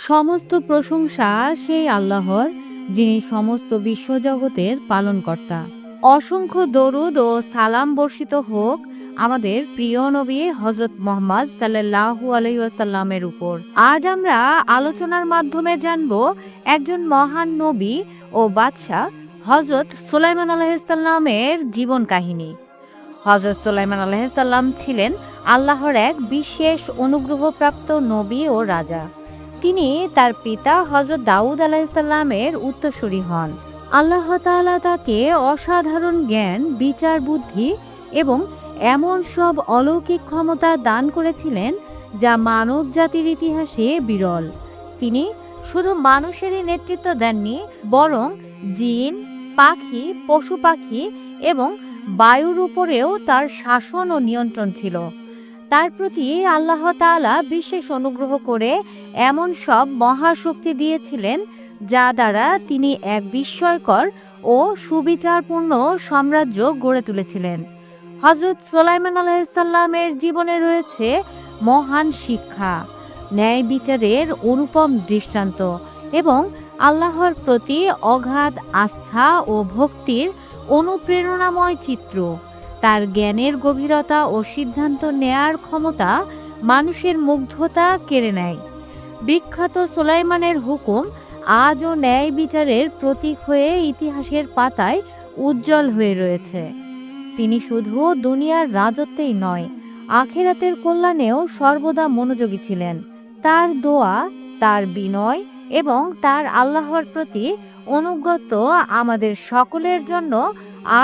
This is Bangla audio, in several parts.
সমস্ত প্রশংসা সেই আল্লাহর, যিনি সমস্ত বিশ্বজগতের পালনকর্তা। অসংখ্য দরুদ ও সালাম বর্ষিত হোক আমাদের প্রিয় নবী হজরত মোহাম্মদ সাল্লাল্লাহু আলাইহি ওয়াসাল্লামের উপর। আজ আমরা আলোচনার মাধ্যমে জানব একজন মহান নবী ও বাদশাহ হজরত সুলাইমান আলাইহিসসালামের জীবন কাহিনী। হজরত সুলাইমান আলাইহিসসালাম ছিলেন আল্লাহর এক বিশেষ অনুগ্রহপ্রাপ্ত নবী ও রাজা। তিনি তার পিতা হজরত দাউদ আলাইহিসসালামের উত্তরসূরি হন। আল্লাহ তাআলা তাকে অসাধারণ জ্ঞান, বিচার বুদ্ধি এবং এমন সব অলৌকিক ক্ষমতা দান করেছিলেন যা মানব জাতির ইতিহাসে বিরল। তিনি শুধু মানুষেরই নেতৃত্ব দেননি, বরং জিন, পাখি, পশু পাখি এবং বায়ুর উপরেও তার শাসন ও নিয়ন্ত্রণ ছিল। তার প্রতি আল্লাহ তাআলা বিশেষ অনুগ্রহ করে এমন সব মহাশক্তি দিয়েছিলেন যা দ্বারা তিনি এক বিস্ময়কর ও সুবিচারপূর্ণ সাম্রাজ্য গড়ে তুলেছিলেন। হজরত সুলাইমান আলাইহিসসালামের জীবনে রয়েছে মহান শিক্ষা, ন্যায় বিচারের অনুপম দৃষ্টান্ত এবং আল্লাহর প্রতি অগাধ আস্থা ও ভক্তির অনুপ্রেরণাময় চিত্র। তার জ্ঞানের গভীরতা ও সিদ্ধান্ত নেয়ার ক্ষমতা মানুষের মুগ্ধতা কেড়ে নেয়। বিখ্যাত সুলাইমানের হুকুম আজও ন্যায় বিচারের প্রতীক হয়ে ইতিহাসের পাতায় উজ্জ্বল হয়ে রয়েছে। তিনি শুধু দুনিয়ার রাজত্বেই নয়, আখিরাতের কল্যাণেও সর্বদা মনোযোগী ছিলেন। তার দোয়া, তার বিনয় এবং তার আল্লাহর প্রতি অনুগত আমাদের সকলের জন্য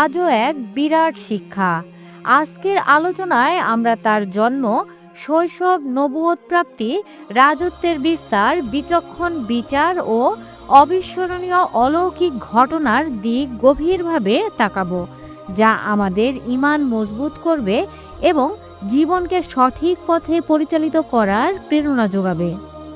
আজও এক বিরাট শিক্ষা। আজকের আলোচনায় আমরা তার জন্ম, শৈশব, নবুয়ত প্রাপ্তি, রাজত্বের বিস্তার, বিচক্ষণ বিচার ও অবিস্মরণীয় অলৌকিক ঘটনার দিক গভীরভাবে তাকাবো, যা আমাদের ঈমান মজবুত করবে এবং জীবনকে সঠিক পথে পরিচালিত করার প্রেরণা যোগাবে।